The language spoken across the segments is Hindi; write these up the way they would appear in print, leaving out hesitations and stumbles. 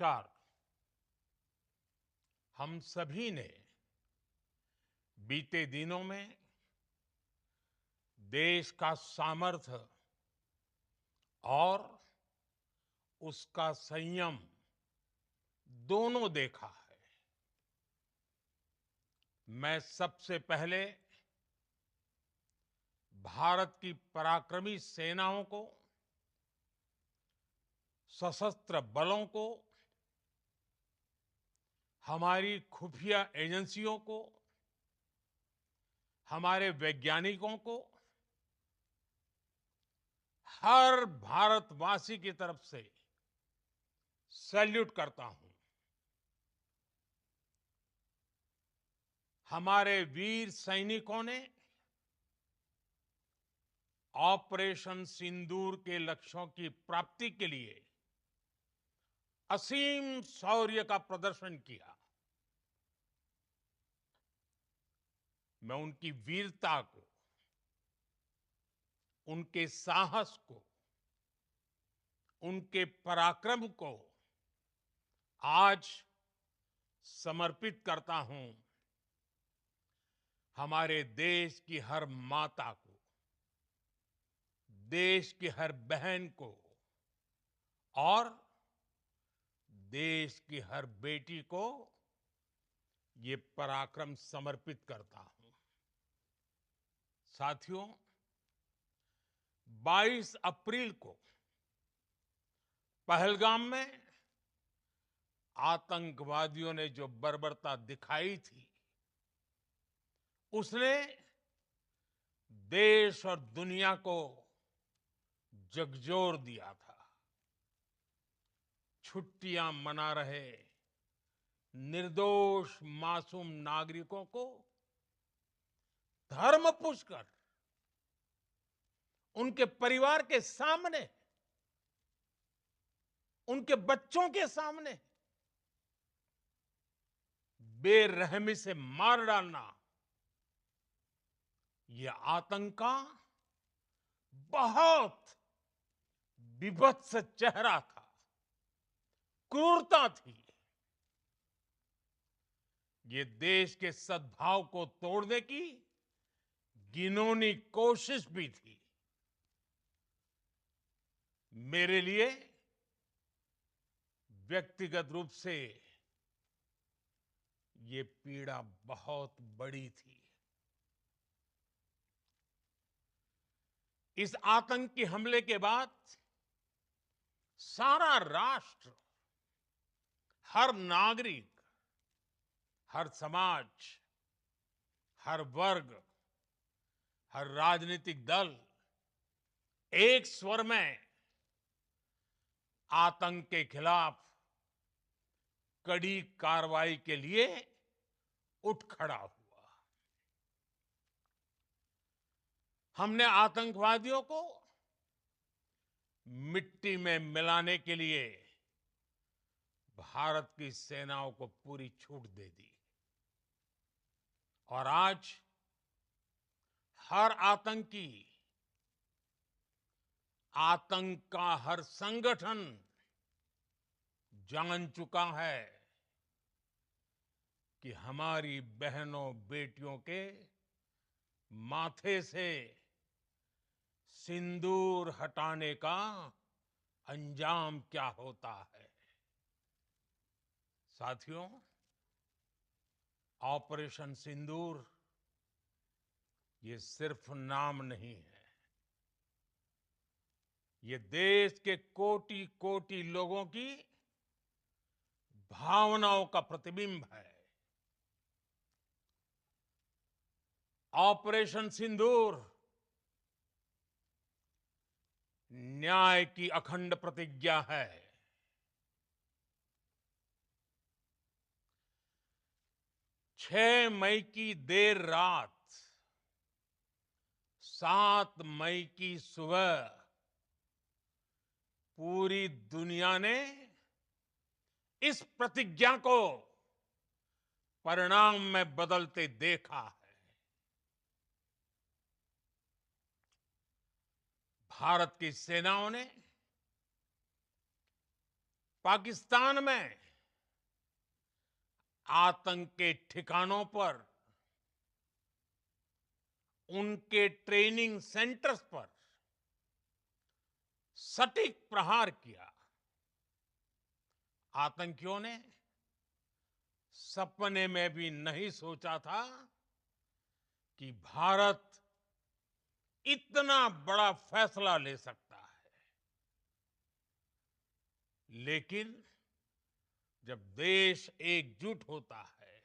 नमस्कार। हम सभी ने बीते दिनों में देश का सामर्थ्य और उसका संयम दोनों देखा है। मैं सबसे पहले भारत की पराक्रमी सेनाओं को, सशस्त्र बलों को, हमारी खुफिया एजेंसियों को, हमारे वैज्ञानिकों को, हर भारतवासी की तरफ से सैल्यूट करता हूं। हमारे वीर सैनिकों ने ऑपरेशन सिंदूर के लक्ष्यों की प्राप्ति के लिए असीम शौर्य का प्रदर्शन किया। मैं उनकी वीरता को, उनके साहस को, उनके पराक्रम को आज समर्पित करता हूं हमारे देश की हर माता को, देश की हर बहन को और देश की हर बेटी को ये पराक्रम समर्पित करता हूं। साथियों, 22 अप्रैल को पहलगाम में आतंकवादियों ने जो बर्बरता दिखाई थी, उसने देश और दुनिया को झकझोर दिया था। छुट्टियां मना रहे निर्दोष मासूम नागरिकों को धर्म पूछकर उनके परिवार के सामने, उनके बच्चों के सामने बेरहमी से मार डालना, यह आतंक का बहुत बीभत्स चेहरा था, क्रूरता थी। ये देश के सद्भाव को तोड़ने की घिनौनी कोशिश भी थी। मेरे लिए व्यक्तिगत रूप से ये पीड़ा बहुत बड़ी थी। इस आतंकी हमले के बाद सारा राष्ट्र, हर नागरिक, हर समाज, हर वर्ग, हर राजनीतिक दल एक स्वर में आतंक के खिलाफ कड़ी कार्रवाई के लिए उठ खड़ा हुआ। हमने आतंकवादियों को मिट्टी में मिलाने के लिए भारत की सेनाओं को पूरी छूट दे दी और आज हर आतंकी, आतंक का हर संगठन जान चुका है कि हमारी बहनों बेटियों के माथे से सिंदूर हटाने का अंजाम क्या होता है। साथियों, ऑपरेशन सिंदूर ये सिर्फ नाम नहीं है, ये देश के कोटि कोटि लोगों की भावनाओं का प्रतिबिंब है। ऑपरेशन सिंदूर न्याय की अखंड प्रतिज्ञा है। 6 मई की देर रात, 7 मई की सुबह पूरी दुनिया ने इस प्रतिज्ञा को परिणाम में बदलते देखा है। भारत की सेनाओं ने पाकिस्तान में आतंक के ठिकानों पर, उनके ट्रेनिंग सेंटर्स पर सटीक प्रहार किया। आतंकियों ने सपने में भी नहीं सोचा था कि भारत इतना बड़ा फैसला ले सकता है। लेकिन जब देश एकजुट होता है,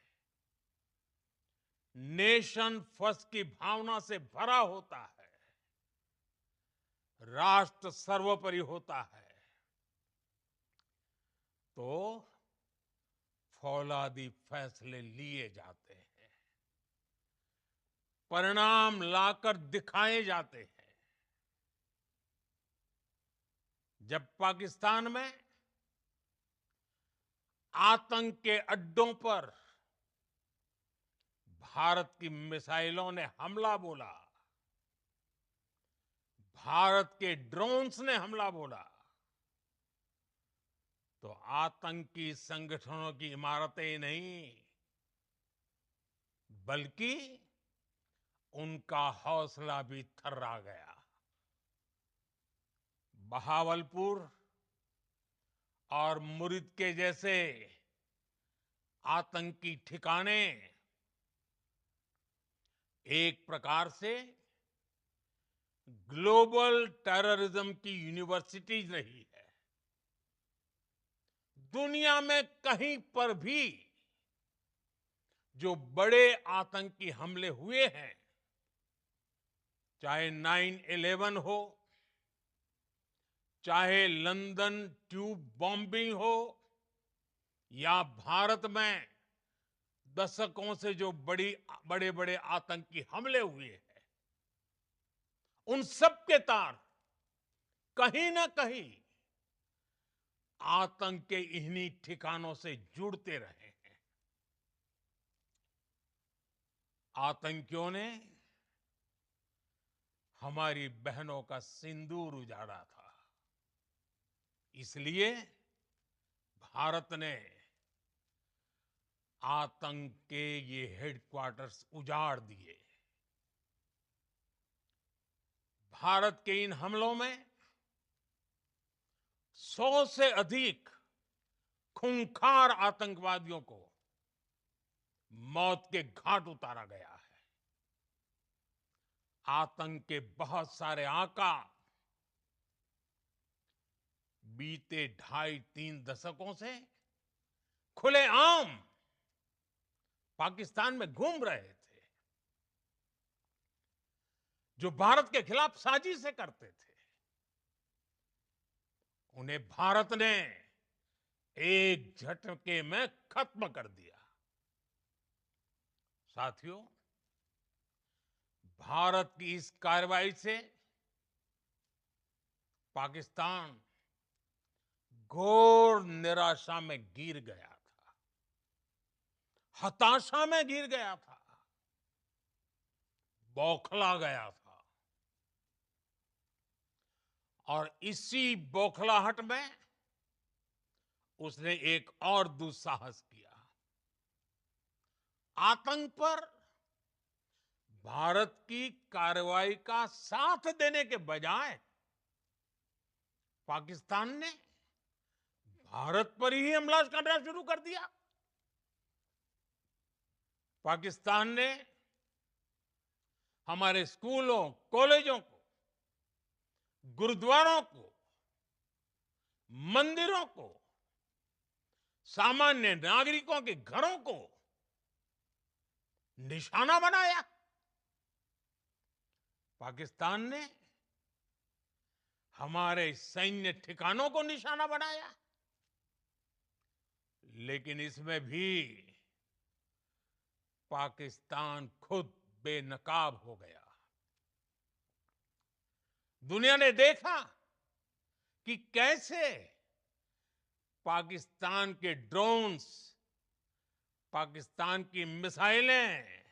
नेशन फर्स्ट की भावना से भरा होता है, राष्ट्र सर्वोपरि होता है, तो फौलादी फैसले लिए जाते हैं, परिणाम लाकर दिखाए जाते हैं। जब पाकिस्तान में आतंक के अड्डों पर भारत की मिसाइलों ने हमला बोला, भारत के ड्रोन्स ने हमला बोला, तो आतंकी संगठनों की इमारतें नहीं, बल्कि उनका हौसला भी थर्रा गया। बहावलपुर और मुरिद के जैसे आतंकी ठिकाने एक प्रकार से ग्लोबल टेररिज्म की यूनिवर्सिटीज रही है। दुनिया में कहीं पर भी जो बड़े आतंकी हमले हुए हैं, चाहे 9/11 हो, चाहे लंदन ट्यूब बॉम्बिंग हो, या भारत में दशकों से जो बड़े बड़े आतंकी हमले हुए हैं, उन सब के तार कहीं ना कहीं आतंक के इन्हीं ठिकानों से जुड़ते रहे हैं। आतंकियों ने हमारी बहनों का सिंदूर उजाड़ा था, इसलिए भारत ने आतंक के ये हेडक्वार्टर्स उजाड़ दिए। भारत के इन हमलों में 100 से अधिक खूंखार आतंकवादियों को मौत के घाट उतारा गया है। आतंक के बहुत सारे आका बीते 2.5-3 दशकों से खुलेआम पाकिस्तान में घूम रहे थे, जो भारत के खिलाफ साजिशें करते थे। उन्हें भारत ने एक झटके में खत्म कर दिया। साथियों, भारत की इस कार्रवाई से पाकिस्तान घोर निराशा में गिर गया था, हताशा में गिर गया था, बौखला गया था। और इसी बौखलाहट में उसने एक और दुस्साहस किया। आतंक पर भारत की कार्रवाई का साथ देने के बजाय पाकिस्तान ने भारत पर ही हमला करना शुरू कर दिया। पाकिस्तान ने हमारे स्कूलों, कॉलेजों को, गुरुद्वारों को, मंदिरों को, सामान्य नागरिकों के घरों को निशाना बनाया। पाकिस्तान ने हमारे सैन्य ठिकानों को निशाना बनाया। लेकिन इसमें भी पाकिस्तान खुद बेनकाब हो गया। दुनिया ने देखा कि कैसे पाकिस्तान के ड्रोन्स, पाकिस्तान की मिसाइलें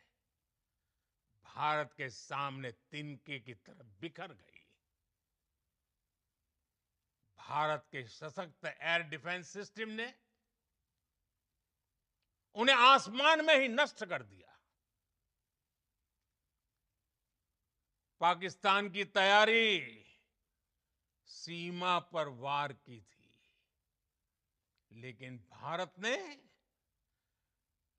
भारत के सामने तिनके की तरह बिखर गई। भारत के सशक्त एयर डिफेंस सिस्टम ने उन्हें आसमान में ही नष्ट कर दिया। पाकिस्तान की तैयारी सीमा पर वार की थी, लेकिन भारत ने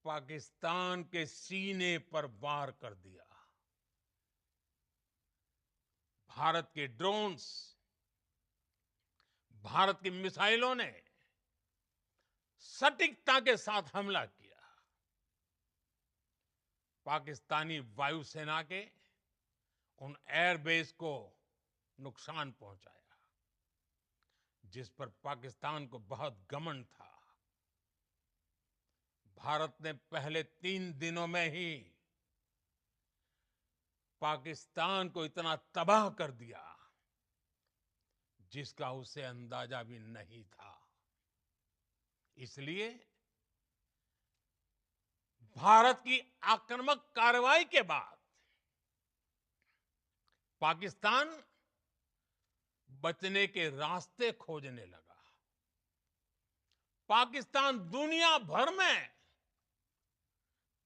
पाकिस्तान के सीने पर वार कर दिया। भारत के ड्रोन्स, भारत की मिसाइलों ने सटीकता के साथ हमला किया। पाकिस्तानी वायुसेना के उन एयरबेस को नुकसान पहुंचाया, जिस पर पाकिस्तान को बहुत घमंड था। भारत ने पहले 3 दिनों में ही पाकिस्तान को इतना तबाह कर दिया जिसका उसे अंदाजा भी नहीं था। इसलिए भारत की आक्रामक कार्रवाई के बाद पाकिस्तान बचने के रास्ते खोजने लगा। पाकिस्तान दुनिया भर में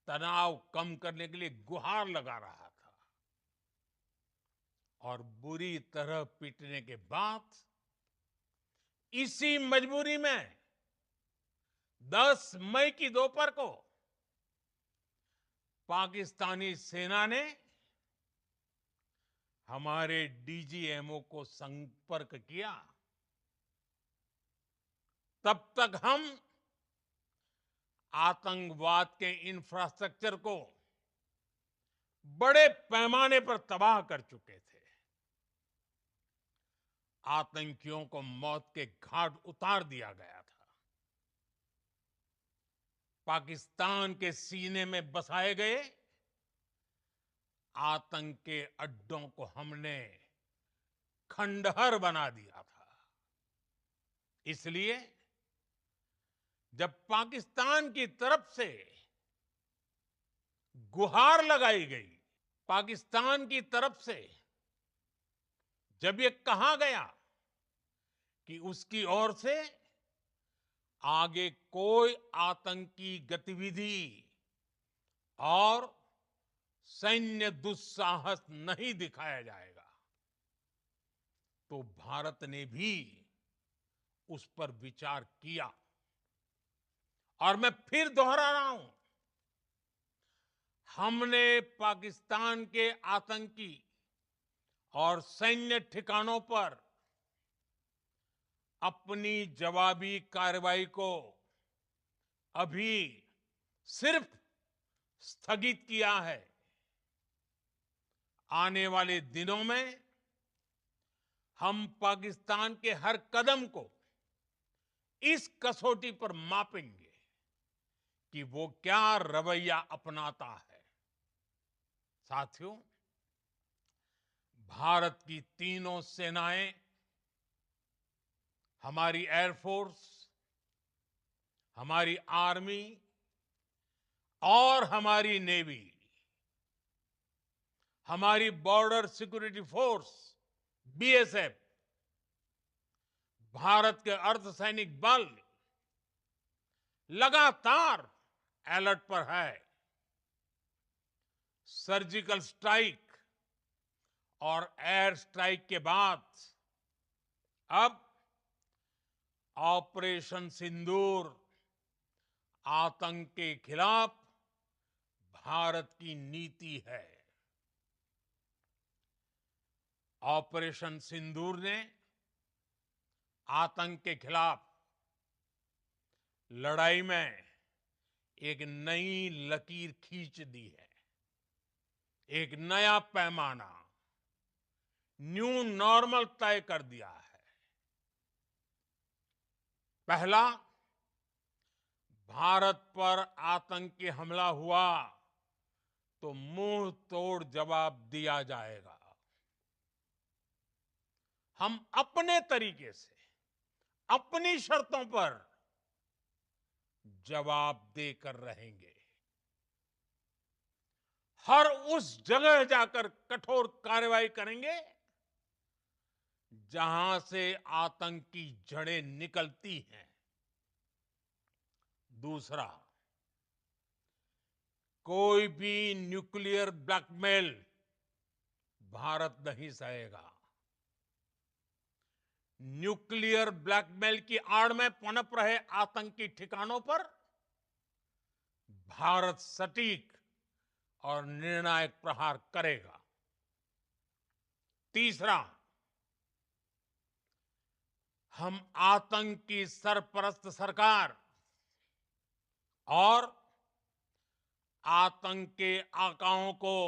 तनाव कम करने के लिए गुहार लगा रहा था, और बुरी तरह पीटने के बाद इसी मजबूरी में 10 मई की दोपहर को पाकिस्तानी सेना ने हमारे डीजीएमओ को संपर्क किया। तब तक हम आतंकवाद के इंफ्रास्ट्रक्चर को बड़े पैमाने पर तबाह कर चुके थे। आतंकियों को मौत के घाट उतार दिया गया था। पाकिस्तान के सीने में बसाए गए आतंक के अड्डों को हमने खंडहर बना दिया था। इसलिए जब पाकिस्तान की तरफ से गुहार लगाई गई, पाकिस्तान की तरफ से जब ये कहा गया कि उसकी ओर से आगे कोई आतंकी गतिविधि और सैन्य दुस्साहस नहीं दिखाया जाएगा, तो भारत ने भी उस पर विचार किया। और मैं फिर दोहरा रहा हूं, हमने पाकिस्तान के आतंकी और सैन्य ठिकानों पर अपनी जवाबी कार्रवाई को अभी सिर्फ स्थगित किया है। आने वाले दिनों में हम पाकिस्तान के हर कदम को इस कसौटी पर मापेंगे कि वो क्या रवैया अपनाता है। साथियों, भारत की तीनों सेनाएं, हमारी एयरफोर्स, हमारी आर्मी और हमारी नेवी, हमारी border security force BSF, Bharat के अर्धसैनिक बल लगातार अलर्ट पर है। सर्जिकल स्ट्राइक और एयर स्ट्राइक के बाद अब ऑपरेशन सिंदूर आतंक के खिलाफ भारत की नीति है। ऑपरेशन सिंदूर ने आतंक के खिलाफ लड़ाई में एक नई लकीर खींच दी है, एक नया पैमाना, न्यू नॉर्मल तय कर दिया है। पहला, भारत पर आतंकी हमला हुआ तो मुंह तोड़ जवाब दिया जाएगा। हम अपने तरीके से, अपनी शर्तों पर जवाब देकर रहेंगे। हर उस जगह जाकर कठोर कार्रवाई करेंगे जहां से आतंक की जड़ें निकलती हैं। दूसरा, कोई भी न्यूक्लियर ब्लैकमेल भारत नहीं सहेगा। न्यूक्लियर ब्लैकमेल की आड़ में पनप रहे आतंकी ठिकानों पर भारत सटीक और निर्णायक प्रहार करेगा। तीसरा, हम आतंक की सरपरस्त सरकार और आतंक के आकाओं को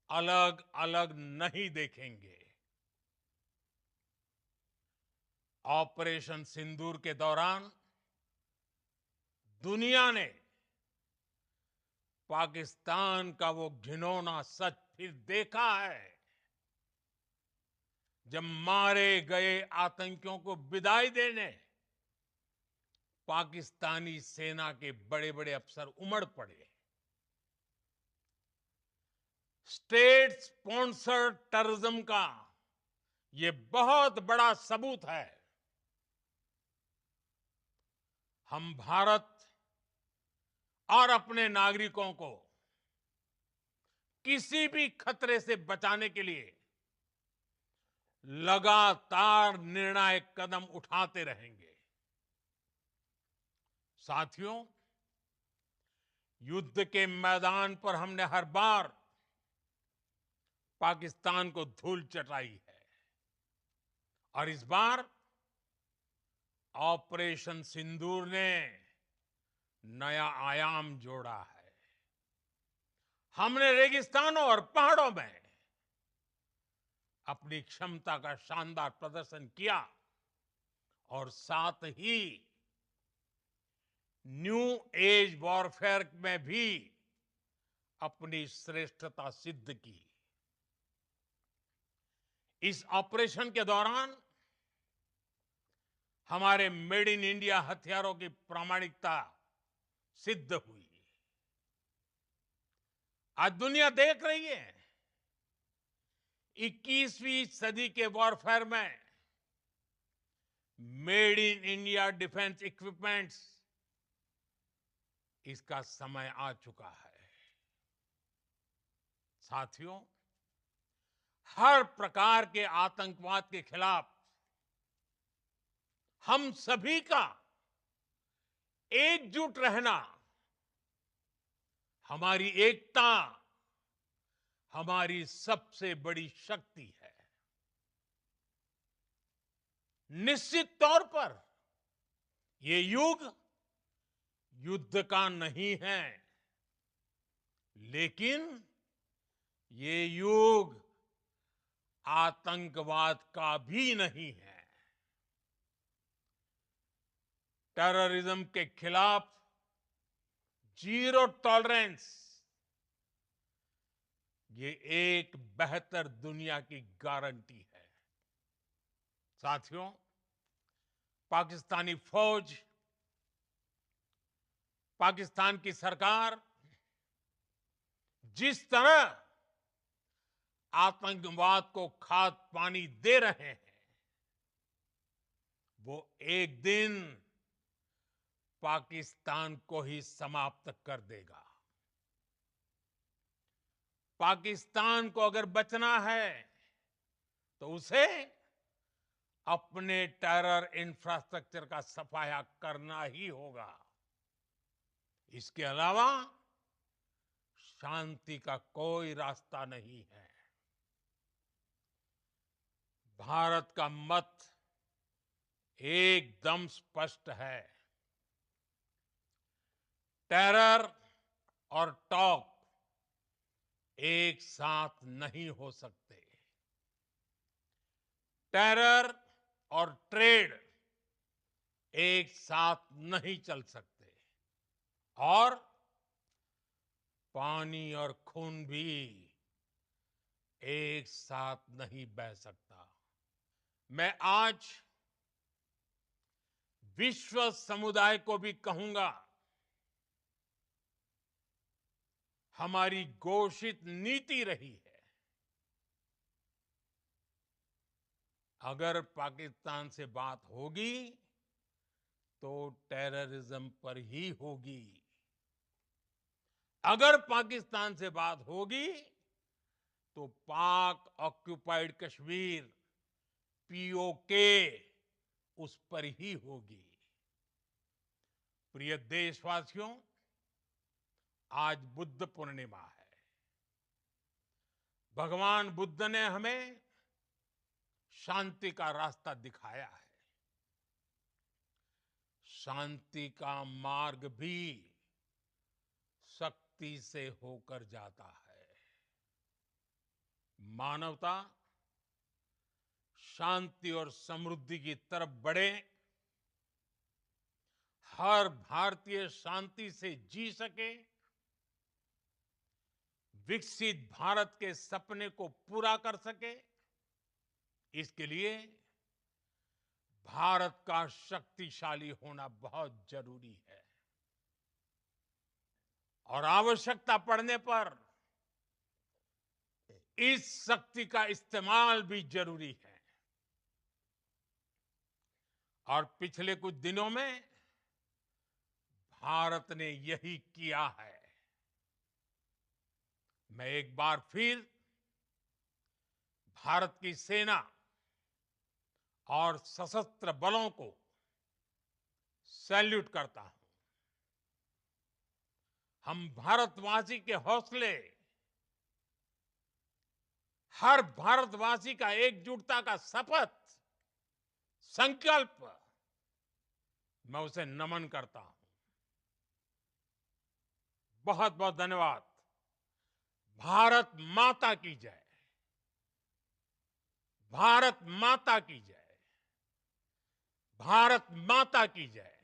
अलग अलग नहीं देखेंगे। ऑपरेशन सिंदूर के दौरान दुनिया ने पाकिस्तान का वो घिनौना सच फिर देखा है, जब मारे गए आतंकियों को विदाई देने पाकिस्तानी सेना के बड़े बड़े अफसर उमड़ पड़े। स्टेट स्पॉन्सर्ड टेररिज्म का ये बहुत बड़ा सबूत है। हम भारत और अपने नागरिकों को किसी भी खतरे से बचाने के लिए लगातार निर्णायक कदम उठाते रहेंगे। साथियों, युद्ध के मैदान पर हमने हर बार पाकिस्तान को धूल चटाई है और इस बार ऑपरेशन सिंदूर ने नया आयाम जोड़ा है। हमने रेगिस्तानों और पहाड़ों में अपनी क्षमता का शानदार प्रदर्शन किया और साथ ही न्यू एज वॉरफेयर में भी अपनी श्रेष्ठता सिद्ध की। इस ऑपरेशन के दौरान हमारे मेड इन इंडिया हथियारों की प्रामाणिकता सिद्ध हुई। आज दुनिया देख रही है 21वीं सदी के वॉरफेयर में made in India defence equipments, इसका समय आ चुका है। साथियों, हर प्रकार के आतंकवाद के खिलाफ हम सभी का एकजुट रहना हमारी एकता, हमारी सबसे बड़ी शक्ति है। निश्चित तौर पर ये युग युद्ध का नहीं है, लेकिन ये युग आतंकवाद का भी नहीं है। टेररिज्म के खिलाफ जीरो टॉलरेंस, ये एक बेहतर दुनिया की गारंटी है। साथियों, पाकिस्तानी फौज, पाकिस्तान की सरकार जिस तरह आतंकवाद को खाद पानी दे रहे हैं, वो एक दिन पाकिस्तान को ही समाप्त कर देगा। पाकिस्तान को अगर बचना है तो उसे अपने टेरर इंफ्रास्ट्रक्चर का सफाया करना ही होगा। इसके अलावा शांति का कोई रास्ता नहीं है। भारत का मत एकदम स्पष्ट है। टेरर और टॉक एक साथ नहीं हो सकते। टेरर और ट्रेड एक साथ नहीं चल सकते और पानी और खून भी एक साथ नहीं बह सकता। मैं आज विश्व समुदाय को भी कहूंगा, हमारी घोषित नीति रही है अगर पाकिस्तान से बात होगी तो टेररिज्म पर ही होगी। अगर पाकिस्तान से बात होगी तो पाक ऑक्युपाइड कश्मीर पीओके उस पर ही होगी। प्रिय देशवासियों, आज बुद्ध पूर्णिमा है। भगवान बुद्ध ने हमें शांति का रास्ता दिखाया है। शांति का मार्ग भी शक्ति से होकर जाता है। मानवता शांति और समृद्धि की तरफ बढ़े, हर भारतीय शांति से जी सके, विकसित भारत के सपने को पूरा कर सके, इसके लिए भारत का शक्तिशाली होना बहुत जरूरी है। और आवश्यकता पड़ने पर इस शक्ति का इस्तेमाल भी जरूरी है। और पिछले कुछ दिनों में भारत ने यही किया है। मैं एक बार फिर भारत की सेना और सशस्त्र बलों को सैल्यूट करता हूं। हम भारतवासी के हौसले, हर भारतवासी का एकजुटता का शपथ, संकल्प, मैं उसे नमन करता हूं। बहुत बहुत धन्यवाद। भारत माता की जय। भारत माता की जय। भारत माता की जय।